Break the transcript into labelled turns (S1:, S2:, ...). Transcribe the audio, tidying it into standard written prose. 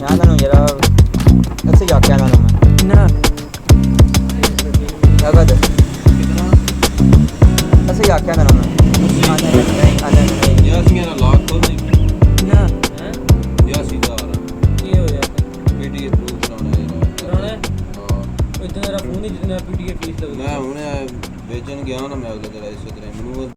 S1: ഞാൻ തന്നെ ऐसे क्या क्या नाम है ना नगद ऐसे क्या क्या नाम है
S2: यासी मेरा लॉक खोल नहीं
S1: ना
S2: यासी का
S1: ये हो जाता
S2: पीटी अप्रूव कराना है
S1: कराना है
S2: हां
S1: इतना मेरा फोन ही जितना पीटी के फीस लग
S2: मैं हुने बेचन गया ना मैं अगले दिन ऐसे तरह ਮੈਨੂੰ